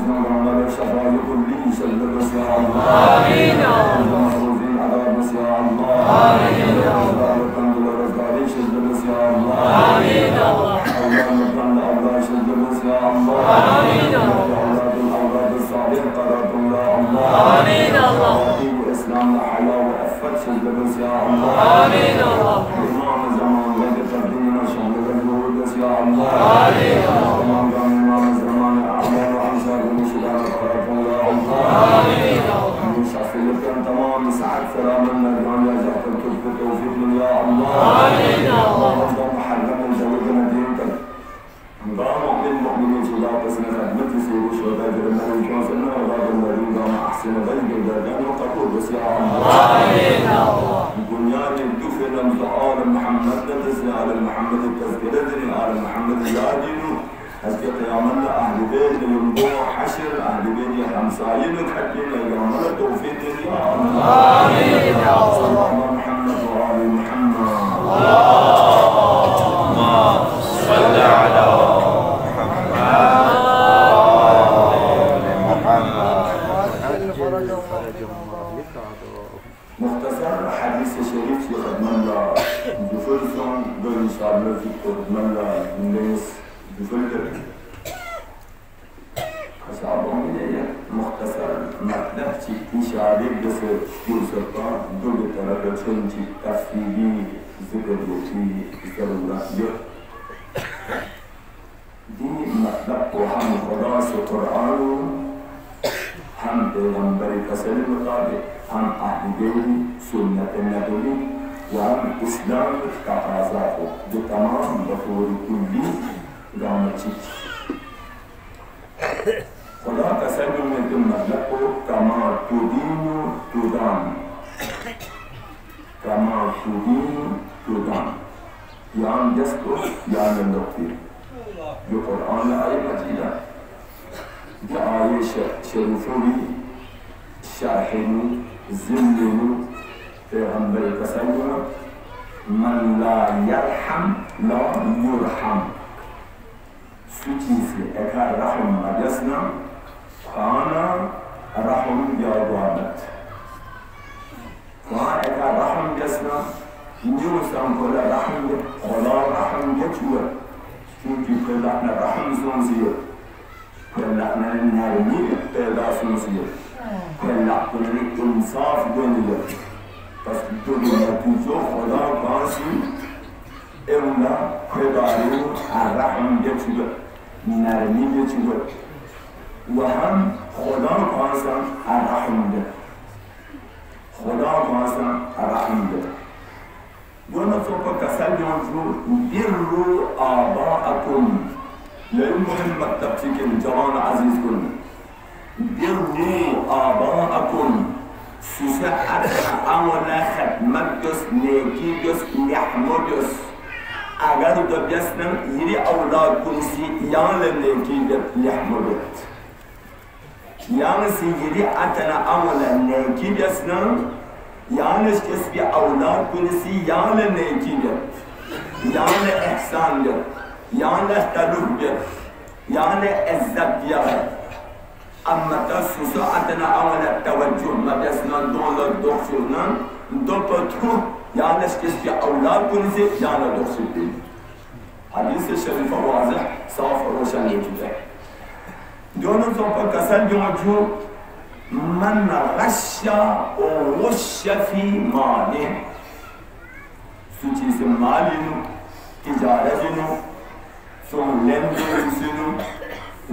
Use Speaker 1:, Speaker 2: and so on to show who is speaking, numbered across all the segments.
Speaker 1: زمان شفاء كل شد بس يا الله آمين المحروزين على بس يا الله آمين الحمد لله رزقاري شد بس يا الله آمين الله نبرنا الله شد بس يا الله آمين أولاد الأولاد الصالحين قررتم يا الله آمين الله إسلام حياة وأفت شد بس يا الله آمين الله إمام زمان لك تقدمنا شهد بس يا الله آمين إمام زمان أعلى وأنصار ومشدار قررتم يا الله آمين من شخصيتكم تمام سعد سلام النبيان يا زهر التوفيق يا الله آمين الله محرم الجواب مدينتك قام بالمؤمنين صلاة سنة خدمتي سيد الشهداء جرمنا الكواسنا وغاب المريم قام أحسن بيك الدردان وقبول بس يا الله آمين الله بنيان الدفن امتحان محمد نتسي على محمد التذكرة على محمد اليادين هسكي قيامنا أهل بيت ينبوع حشر أهل بيت خمساين كتبين يقامنا توفيق يا الله آمين يا الله محمد وآل محمد اللهم صل على مختصر حديث شريف في خدمنا بفرصة دون إن شاء الله في خدمنا الناس بفرصة أصحابهم إليه مختصر مطلب شيء إشارة بس فرصة دون طرف شيء تفسيري ذكر في ضرورة دي مطلب وهم خلاص القرآن هم پیغمبر کسل مطابق هم اهل بیت سنت نبوی و هم اسلام تقاضا به تمام بطور کلی گامچی خدا کسل من مطلب کما تدین تدان کما تدین تدان یان دستو یان نقطی جو قرآن آیه مجیده آیه شریفوی شرحنی زمینی پیغمبر کسینا من لا یرحم لا یرحم سوچیسی اکر رحم مجسنا خانا رحم یادوانت خانا اکر رحم جسنا نیوستان کلا رحم خدا رحم جتوه چونکی کلحنا رحم زنزیه كلنا نرمي پیدا سنسيه كلنا انصاف دنيا بس دنيا تجو خدا باسي اولا كبارو الرحم جتوه نرمي جتوه وهم خدا باسا الرحم جتوه خدا باسا الرحم جتوه دونا صوبا كسل ينجو بروا آباءكم لأن مهم مكتب تيكن جوان عزيز كن بروا آباءكم سسعد أولا خدمت جس نيكي جس نحمو جس اگر دو بيسنم يري أولاد كنسي يان لنيكي جس نحمو جس يان سيجري أتنا أولا نيكي جسنم يانش كسبي أولاد كنسي يان لنيكي جس يان إحسان جس يعني تلوج يعني الزبير أما تسوس عندنا أول التوجه ما بيسنا دون الدكتورنا دكتور يعني في أولاد كنزي يعني دكتور حديث الشريف واضح صاف روشن جدا دون صوب كسل يوجو من غش وغش في ماله سوتشي مالينو تجارتينو ثم لندنسنو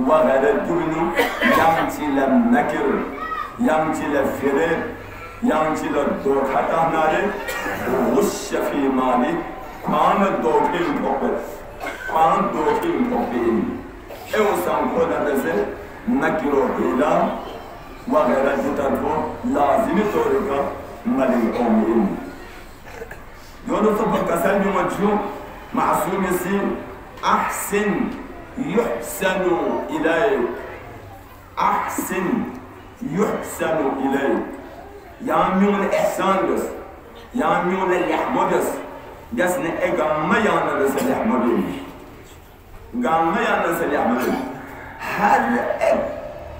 Speaker 1: وغردونو يمتي للنكر يمتي للفرر يمتي للدوكتا ناري وغش في مالي كان الدوكين كوبر كان دوكين كوبين ايو سانكولا بزل نكرو بيلا وغردتنو لازم توريكا مالي أمين يونو صبح كسل يوجو معصوم السين أحسن يحسن إليك أحسن يحسن إليك ياميون الإحسان بس ياميون الإحمدس جسنا إقام يانا بس الإحمدين قام يانا بس الإحمدين هل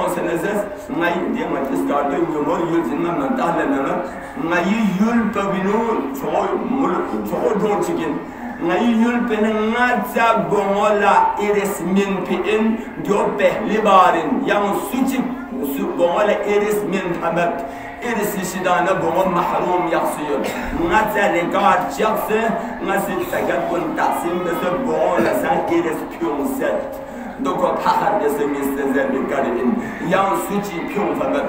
Speaker 1: on se nezes ngai dia matis kardo yumor yul jinna mentale nana ngai yul pabino cho don chikin ngai yul pen ngatsa bongola iris min pin do pehli barin yang suci bongola iris min hamat iris shidana bongo mahrum yakhsiyot ngatsa regard jakhse ngasi tagat kun taqsim bese bongola sa iris pyonset doko pahar dese misteze bikarin yang suci pyong famat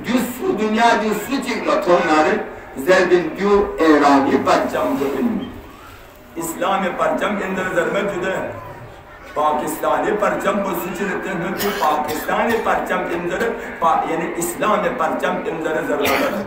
Speaker 1: Yusuf dünya Yusuf çıklatonlar zerdin diyor İrani parçam bugün İslami parçam indar zerme cüde Pakistani parçam bu sıçrıtı hünkü Pakistani parçam indar yani İslami parçam indar zerme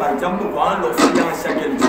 Speaker 1: parçam bu kuan loksa yan şekilde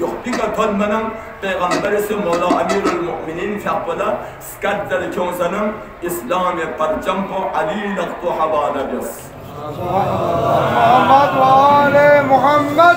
Speaker 1: yuhbika tolmanın Peygamberisi Mola Amirul Mu'minin fiyakbala skaddar kionsanın İslam-ı parçampo Ali naktu habana biz.
Speaker 2: Muhammed ve Ali Muhammed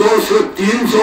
Speaker 1: 200-300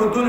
Speaker 1: بدون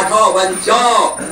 Speaker 1: 58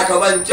Speaker 1: 58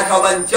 Speaker 1: 58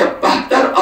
Speaker 1: 72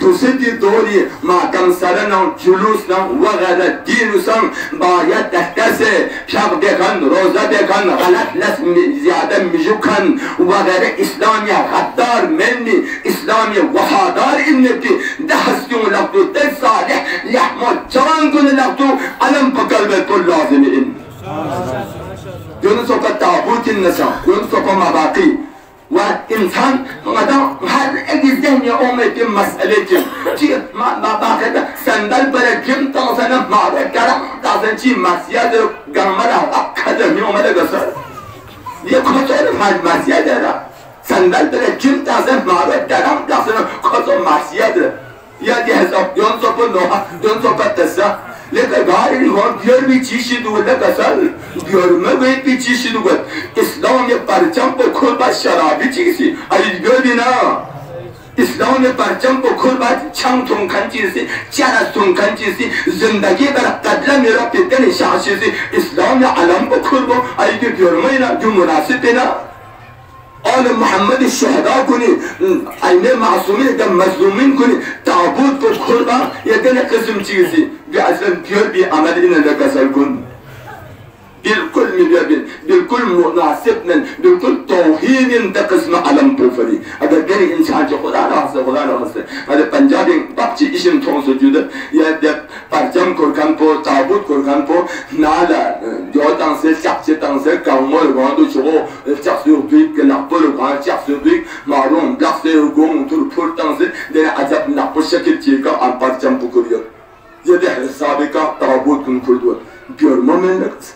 Speaker 3: دوستی دوری ماتم سرنم جلوسنم و غیر دینوسم باید دستس شب بکن روزه بکن غلط لس زیاده میجوکن و غیر اسلامی غدار منی اسلامی وفادار انتی دهستون لقدو ده صالح یحمد جوان کن لقدو علم بقلب تو لازم این یونسو که تابوت النساء یونسو که مباقی و انسان مدام هر اگه ذهنی اومد این مسئله چی ما باقی سندل برای جم تازنم ماره کرم تازن چی مسیحه در گرمه را کدمی اومده گسر یه کچه رو مسیحه داره سندل برای جم تازن ماره کرم تازن کچه مسیحه داره یا یه حساب یون سوپا نوها یون سوپا تسا لیکن گاری نیوان دیار بی چیشی دوله کسال دیارمه باید بی چیشی دوله اسلام یه پرچم با کل باید شرابی چیزی ای دیار بی نا اسلام یه پرچم با کل باید چند تونکن چیزی چرس تونکن چیزی زندگی در قدل میرا پیتن شاه چیزی اسلام یه علم با کل با ای دیارمه نا جو مناسب نا آل محمد الشهداء کنی اینه معصومین ده مظلومین کنی تابوت پر خوربا یه دن قسم چیزی بی اصلا دیار بی عمل اینه لکسل کن بالکل میلیارد بالکل مناسب من بالکل توحید ده قسم علم پوفری اگر دنی انسان چه خدا راسته اگر پنجابی بچی ایشم تون سجوده یا ده پرچم کرکن پو تابوت کرکن پو نالا دیو تانسه چاچه تانسه کامل گاندو چو چاچه بیک لپول گاند چاچه بیک مارون لفظه گم تور پور تانسه دنی عجب نپوشه که چیکا ام پرچم پکریه یه ده حسابی کا تابوت کن کردود بیارما من نکس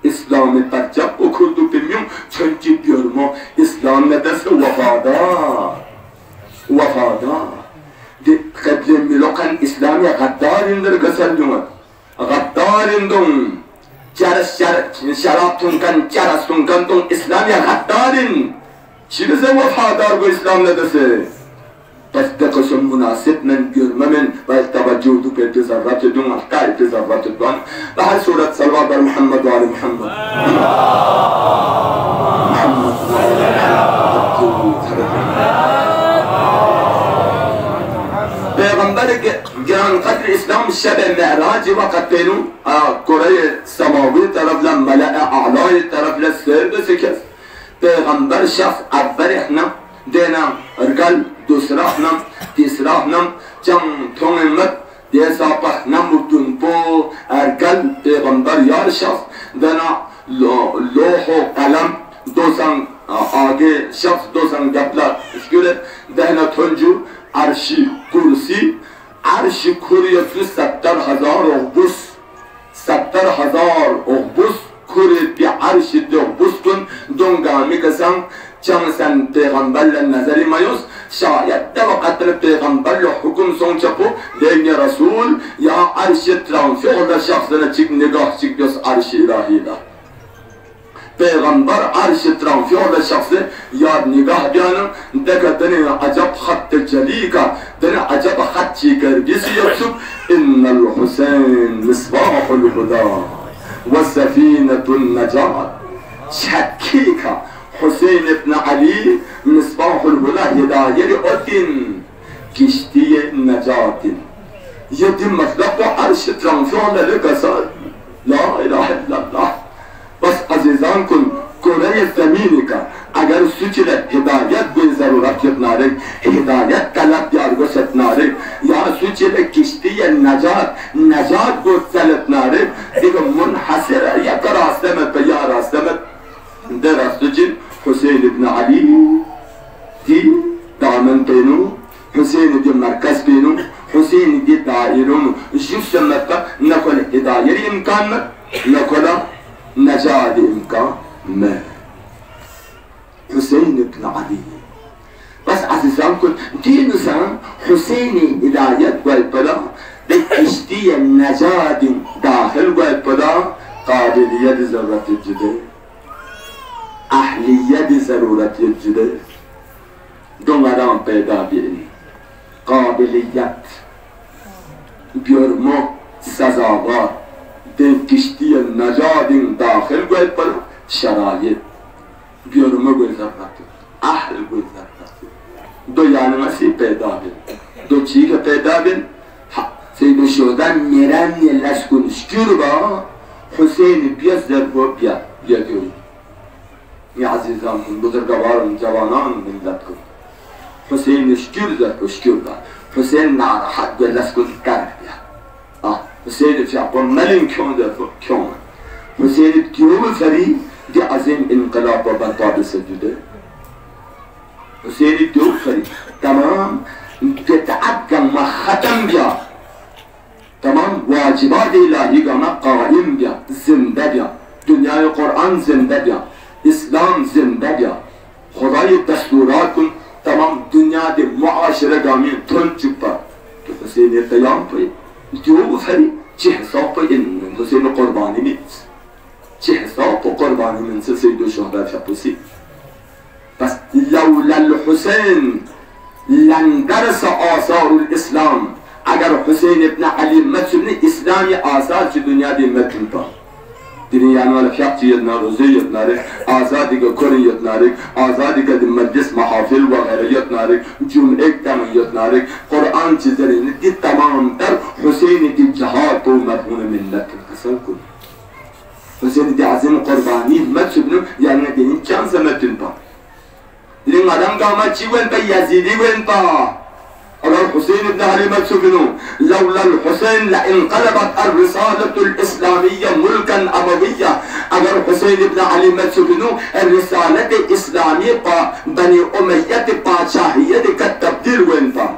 Speaker 3: اسلام پرچم اکردو بمیون چونکی بیارما اسلام ندست وفادار قبل ملوکن اسلامی غدارین در گسل دومد غدارین دوم شراب تونکن چرس تونکن دوم اسلامی غدارین چی بزن وفادار گو اسلام ندسته پس دقشم مناسب من بیرمه من باید توجه دو به اتظارات دوم احتا اتظارات دوم به هر صورت صلوات بر محمد و آل محمد پیغمبر گران قدر اسلام شب معراج وقت بینو کره سماوی طرف لم ملأ اعلای طرف لسر بسکس پیغمبر شخص اول احنا دینا ارگل دوسرا احنا تیسرا احنا جم تونمت دیسا پخنا مردون پو ارگل پیغمبر یار شخص دینا لوح و قلم دوسن آگه شخص دوسن گپلا اشکره دینا تنجو عرشی کرسی عرشی کریتو 70,000 اغبوس 70,000 اغبوس کری بی عرشی دی اغبوس کن دونگامی کسان چمسن پیغمبر نظری مایوس شاید ده وقت پیغمبر حکم سون چپو دینی رسول یا عرشی ترانفیق ده شخص ده چک نگاه چک بیس عرشی الهی ده پیغمبر عرش ترانفیور شخص یاد نگاه بیانم دکا دنی عجب خط جلی کا دنی عجب خط چی کر بیسی یکسب ان الحسین مصباح الهدى و سفینة النجات شکی کا حسین ابن علی مصباح الهدى هدایری اتن کشتی نجات یه دی مطلب عرش ترانفیور لکسال لا اله الا الله بس عزیزان کن کره زمینی که اگر سوچل هدایت به ضرورت نارک هدایت طلب دیارگوشت نارک یا سوچل کشتی نجات گوشت نارک دیگه منحصر یک راستمت به یا راستمت در راستوچین حسین ابن علی دی دامن پینو حسین دی مرکز پینو حسین دی دائرون جسمت نکل هدایری امکان نکل نجات امکان نه حسین ابن علی بس عزیزان کن دینسان حسینی هدایت گوی پدا به کشتی نجات داخل گوی پدا قابلیت ضرورت جده اهلیت ضرورت جده دونگران پیدا بیرین قابلیت Bermo سزاوار den kiştiye najadin dahil goyet para şarayet biyorumu goyet zarratı ahl goyet zarratı do yanıması peyda bin. Do çiğke peyda bin. Seyyid-i Şuh'dan miren yelleşkun şükür ba. Hüseyin biyazzer bu biya diyor. Ya azizam, buzurgavarım, cavanam millet kıl. Hüseyin şükür ba. Hüseyin narahat yelleşkun kar biya. Hüseyin fiyakon melin kyon der kyon. Hüseyin diyor feri di azim inkılab ve batabi secüde. Hüseyin diyor feri. Tamam. Teta'akkam ma khatam biya. Tamam. Vacibat-ı ilahi gana qaim biya. Zinde biya. Dünyayı Kur'an zinde biya. İslam zinde biya. Khudayı desturatun tamam dünyada muaşire gamin tön çıkpa. Hüseyin'e kıyam payı. Diyor feri. Çi hesapı in Hüseyin'e kurbanı mit. Çi hesapı kurbanı min Seyyid-i Şuh'da fiyapısı. Bas levlel Hüseyin lan derse asarul İslam. Eğer Hüseyin ibn Ali metsulni İslami asar ki dünyada metul pa. Dünyanın öyle fiyakçı yetnar, rozi yetnarik, azadiga Korin yetnarik, azadiga meclis mahafil ve gayri yetnarik, cum'ek tamam yetnarik, Kur'an çizerini di tamam der, Hüseyin'i di cihat bu merhune milletin kısal kun. Hüseyin'i di azim kurbani metsulni yani dinin çansa metul pa. Dilin adam kama çiven pa Yazidi ven pa. أنا الحسين بن علي مكسوفنو لولا الحسين لانقلبت الرسالة الإسلامية ملكا أمويا أنا الحسين بن علي مكسوفنو الرسالة الإسلامية بني أمية بادشاهية كالتبديل وينفا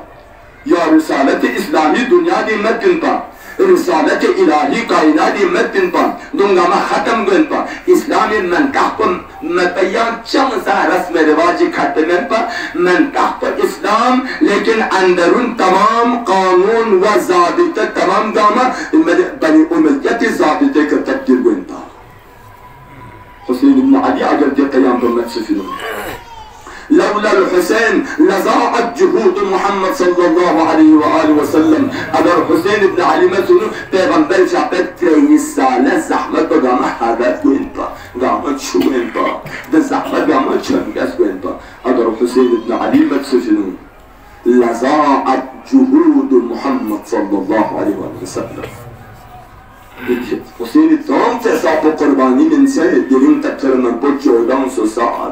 Speaker 3: يا رسالة إسلامية دنيا دي مدنفا رسالة إلهي كائنات مدن پا دونگا ما ختم گن پا اسلامی منکح پا مبیان چند سا رسم رواجی ختمن پا منکح پا اسلام لیکن اندرون تمام قانون و ضابطه تمام گاما بنی امیت ضابطه کا تبدیل گن پا حسین بن علی اگر دی قیام پا متصفینو لولا الحسين لضاعت جهود محمد صلى الله عليه وآله وسلم اگر حسين بن علي مسلم پیغمبر شاپت 23 ساله زحمت بگامه حدت گوین پا گامه چوین پا ده زحمت گامه چنگس گوین پا اگر حسين بن علي مسلم لضاعت جهود محمد صلى الله عليه وآله وسلم حسين تمام تصاب قربانی من سے دلین تکر من کو 1400 سال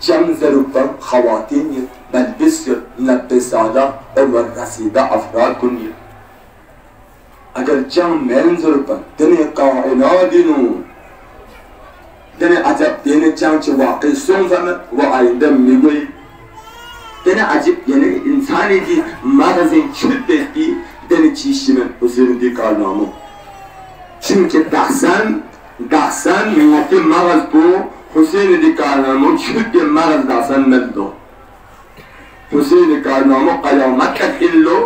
Speaker 3: جم ضربا خواتین بلبس 90 ساله عمر رسیده افراد کنید اگر جم من ضربا دنیا کائناتینو دنیا عجب دنیا جم چه واقعی سون فهمد و آینده میگوی دنیا عجب یعنی انسانی دی مغزین چود بستی دنیا چیشی من حسین دی کارنامو çünkü دحسن میوتی مغز بو حسین دی کارنامو چود مرز داسن ملدو حسین دی کارنامو قیامت تک اللو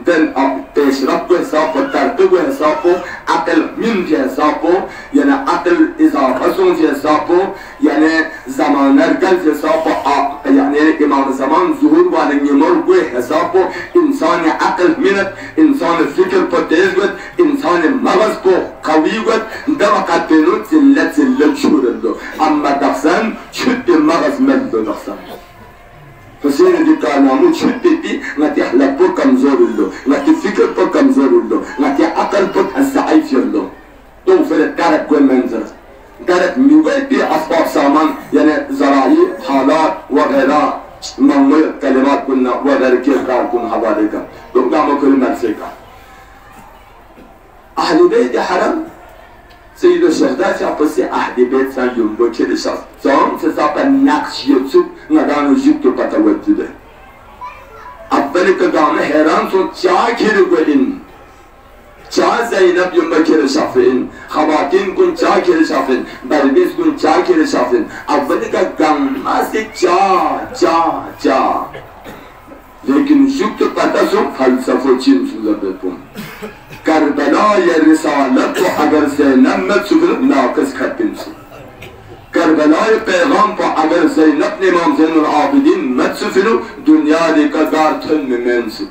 Speaker 3: دن پیشرف کو حساب و ترتیب کو حساب و عقل من فی حساب و یعنی عقل اضافه فی حساب و یعنی زمان ارگل فی حساب و یعنی امام زمان ظهور والن یمر کو حساب و انسان عقل منت انسان فکر پر تیز گد انسان مغز کو قوی گد دمقت بینو زلت شورلو اما دخسن چود مغز ملدو دخسن حسین دی کارنامو چود بیتی نتی حلق پر کمزور اللو نتی فکر پر کمزور اللو نتی عقل پر ضعیف اللو تو فرد درک کوئی منظر درک میوه بی اسباب سامان یعنی زراعی حالات وغیرہ مموی کلمات کننا وغیرہ کی کار کن حوالے کا تو گامو کل مرسے کا اہل بیت حرم سيد الشهداء شخصي أهل بيت سان يومبو كده شخص زام سسابا نقش يوتيوب ندانو جيبتو بتوجده أولي كدامه هيران سو چا كده قلن cha Zeynep yumma kere şafin, Xawatin kun cha kere şafin, Belbis kun cha kere şafin. Avvali ka gammasi cha. Lekin şükür patasum falsafo çin suzabepum. Karbela'ya risalet ko agar Zeynep metsufun nakız katbinsin. Karbela'ya peygamber agar Zeynep İmam Zeynul Abidin metsufunu dünyada kadar tönmemensin.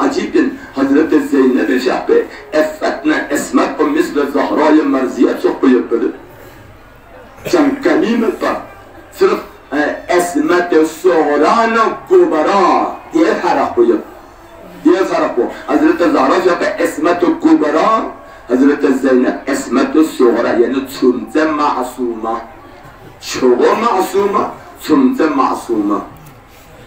Speaker 3: عجيب حضرت زينب شعبه افتنا اسمتكم مثل الزهراء المرزية سوق يبدو كم كلمة با صرف اسمت الصغران الكبرى دي فرقو حضرت الزهراء شعبه اسمت الكبرى حضرت زينب اسمت الصغرى يعني تسمت معصومة شو معصومة تسمت معصومة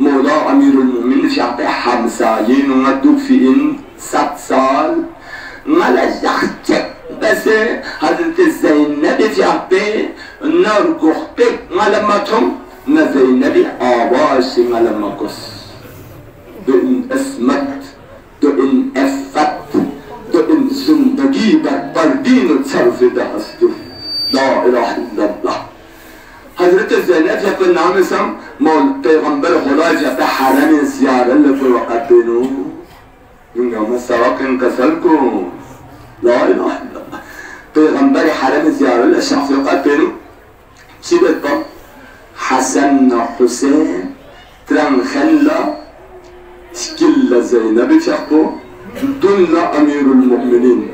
Speaker 3: مولا امیر المؤمنین شعب حمزه نودو في ان 7 سال ملجخت بس حضرت زینب شعب نرگخت ملمتهم نزینب آواش ملمکس دو این اسمت دو این افت دو این زندگی بر دین و صرف ده هستو لا اله الا الله حضرت زینب جب نام سم مول پیغمبر خدا جب حرم زیاره لکو وقت بینو اینگام سراکن کسل کو لا اله الا الله پیغمبر حرم زیاره لشخص وقت بینو چی بکن؟ حسن حسین تران خلا شکل زینب چکو دل امیر المؤمنین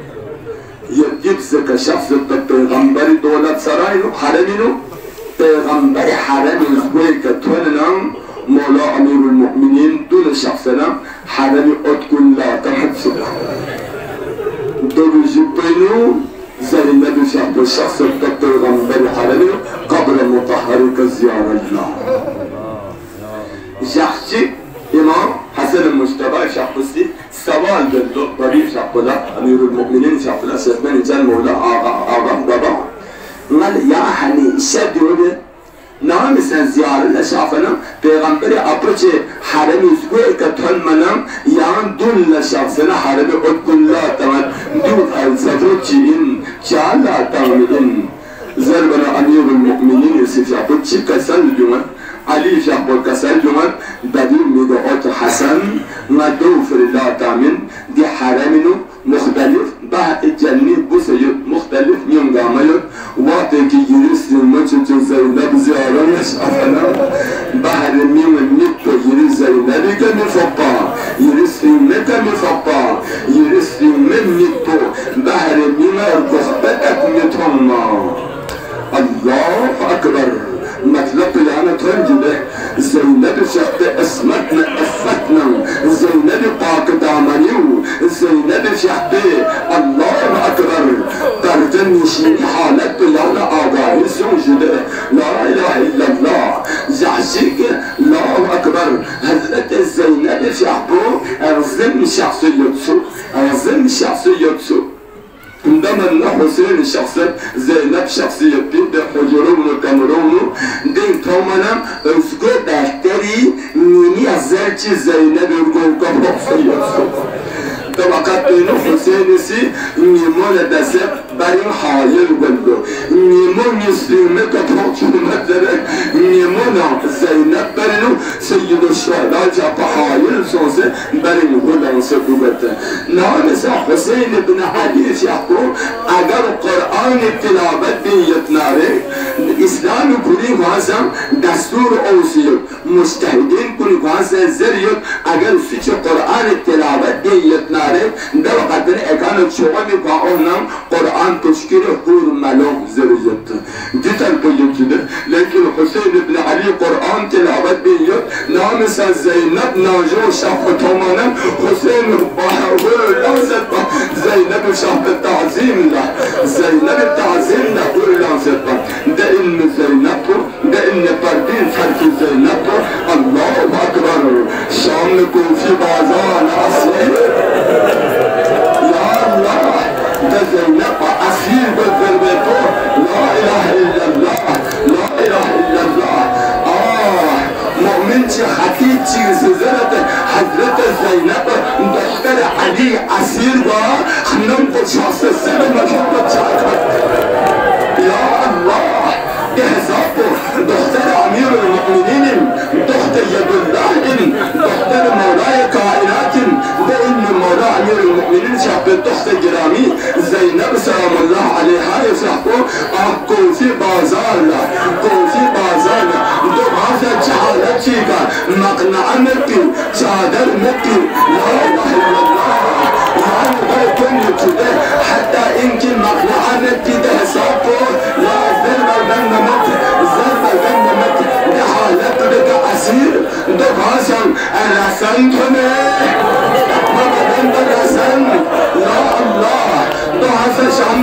Speaker 3: یجب زک شخص پیغمبر دولت سرائنو حرمینو پیغمبر حرم الزوی که توننم مولا امیر المؤمنین دون شخصنا حرم اتکن لا تحدث دو جبینو زینب شخص پیغمبر حرم قبر مطهر که زیار الله شخصی امام حسن المجتبى شخصی سوال دلو طریف شخصلا امیر المؤمنین شخصلا سيدنا جل مولا آغا بابا قال يا حني شدود نعم sen ziyaretle şafına peygamberi apıçı haremi züğe katın manam yan dulla şafsına haremi otkulla tamam dud al-safuçin çala tamam zerbana amirul mu'minin sifapıçı kasal duman Ali şahbol kasal duman badir midot Hasan madufr la tamin di haraminu مختلف بعد الجنة بسيط مختلف من قامير وقتك يرس المجد زينب زيارة يشعفنا بعد من النت يرس زينب كمفطا يرس منك مفطا يرس من نت بعد من الرخبتك متهمة الله أكبر مطلب لعنة تنجبه زينب شخص اسمتنا افتنا زينب طاق دامنيو زينب شخص الله اكبر دردن نشيني حالت لعنة آغاهي سوجده لا اله الا الله زحشيك الله اكبر حضرت زينب شخص ارزم شخصيته ارزم شخصيته عندما حسين شخصية زينب شخصية حجر بن تومنم özgür defteri nini azerçi Zeynep Ürgün kapatıyor. Fakat benim Hüseyin'si nimone desep benim hayır buldu. Nimon Müslüme kapatılmak üzere nimona Zeynep benim Seyyid-i Şehda capa hayır sonse benim hulansı kuvvete. Namesa Hüseyin ibn Ali şahko agar Kur'an-ı tilavet niyetnare İslam-ı kuli vazam destur olsiyuk mustahidin kuli vazam zeriyuk agar suçu Kur'an-ı tilavet niyetnare در وقت اکان چوبی با اونم قرآن تشکیل حور ملوک زریت دیتن پیچیده لیکن حسین ابن علی قرآن تلاوت بیاد نام سر زینب ناجو شاف تمانم حسین باور لازم با زینب شاف تعظیم له زینب تعظیم له حور لازم با ده این زینب ده این پردین فرق زینب الله اکبر شام کوفی بازار اصلی يا الله تزينب أسير بالذربتو لا إله إلا الله لا إله إلا الله مؤمن خطيب سيزرة حضرت زينب دختر علي أسير با خنم بشخص السنة مجموعة شاكر يا الله إحزابه دختر أمير المؤمنين دختر يد الله دختر مولاي كائنات بإن مولا أمير المؤمنين شعب دختر جرامي زينب سلام الله عليها يصحبه كوفي بازار كوفي بازار دو هذا جهالة شيكا مقنع مكي شادر مكي لا إله إلا الله يعني بيكون كده حتى إنك مقنع مكي ده حسابه لا زرب البنمت زرب البنمت ده حالة بك أسير دو هذا الرسان كنه يا الله تو هذا شام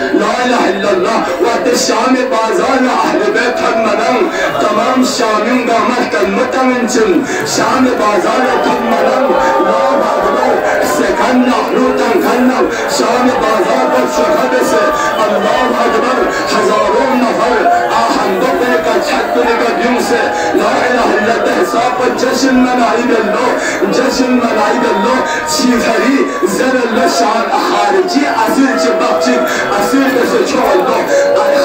Speaker 3: لا إله إلا الله وقت الشام بازار أهل بيت المنام تمام شامين قامت كالمتمنشن شام بازار المنام لا أكبر سكننا حلوطا كنا شام بازار بالشخبس الله أكبر هزارون نفر آهندو بيكا تحدنك بيمسي لا إله إلا الله حساب جشن ملاعيد الله جشن ملاعيد الله شيفري زر الله شان خارجي أسير جبابتي أسير بسه الله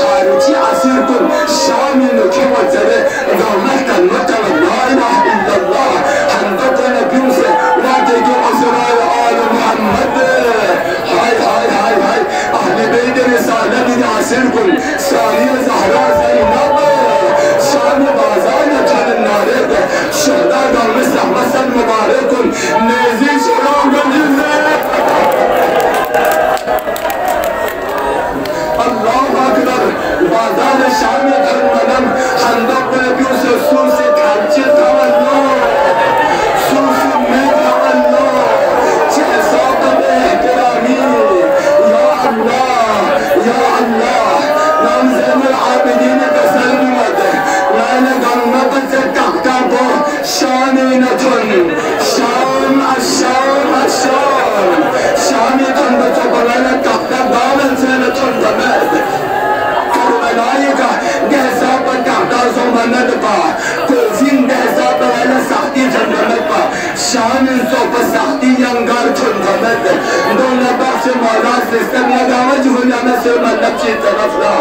Speaker 3: خارجي أسير كن شامي نكوة زره قامت المتن لا إله إلا الله هندقنا بيمسي وادق أسرار آل محمد هاي هاي هاي هاي أهل بيت رسالة من أسير كن ثانية زهراء زينب شامي بازار يتحل النارك شهداء قامسة مثل مبارك نزي شرام بالجزء الله أكبر بازار الشام المنام خندق بيوسف سوسي تحجي تولو سوسي من تولو جهزات باحترامي يا الله يا الله نمزم العابدين بسلمته وانا قمت تتقطب شامينة شام الشام الشام شامينة بتبرنا تقطب دامن سنة تمد كربلايكا جهزات تقطب زمانة با كوفين جهزات ولا سختي تمد با شام صوب سختي ينقر تمد دون بخش مالا سيستم نگاوج هنا مسر ملبشي طرفنا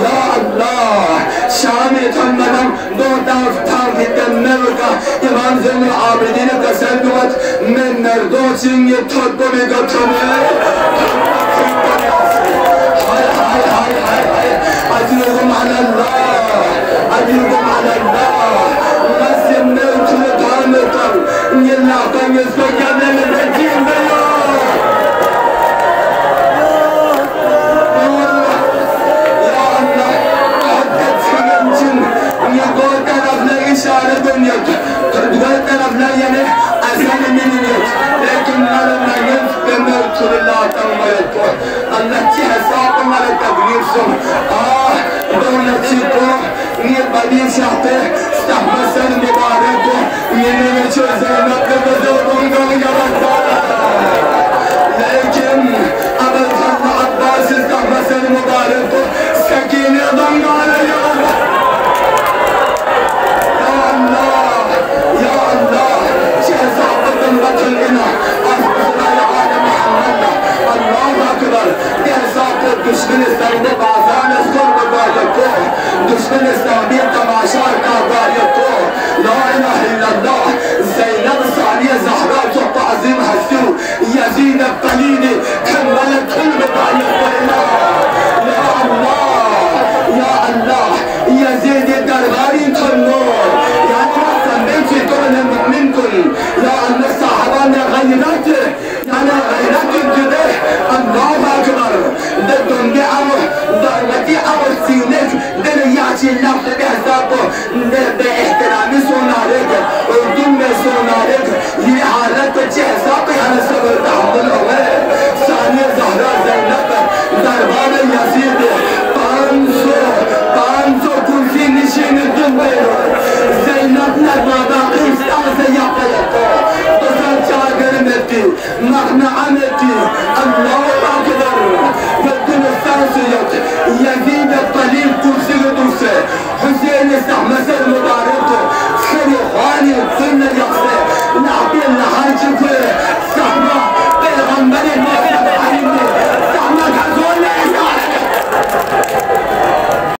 Speaker 3: يا الله شامي تمدم دو دفتر دمرك إمام زين العابدين كسلوت من نردوسين يتطبو بقطنه هاي هاي هاي هاي هاي أجركم على الله أجركم على الله نسيم نوتو طامتر يلا قم يسبق من الرجيم بيو يا الله işare dönüyor. Dört taraflar yani asal miniyet. Lakin malumların bemevtullah'tan mayatı. Allah'çı hesabınlara tablirsin. Devletçi bu. Niye badi şahtı? Stahmasın mübarek bu. Yenine çözemekle bezirduğundan yarattı. Lakin Abel Khan'la Abbas istahmasın mübarek bu. Sekine'den gale yarattı. Düşmanistanda bazan eskor mübarek o. Düşmanistanda bir tamaşa mübarek o. La ilahe illallah. Zeynep Saniye Zahra çok azim hastu. Yazid Qalili kemmele kul mübarek o. Ya Allah. Ya Allah. Yazid Darbarin turnur. Ya Allah benti dole mümin kun. Ya Allah sahabana gayratı. Yani gayratı gibi. Allahu Akbar. Döndü ama darleti ama sinek deriyacı lafı behzabı be ihtirami sonarek öldüm ve sonarek yine halette cehzabı yani sabırda hamdın öve Saniye Zahra Zeynep darbanı Yazid Banzo kursi nişini dönmüyor Zeynep nerede kırstansı yapaydı Dostan çağırım etti Mahnaam etti Allahu Akbar Yazid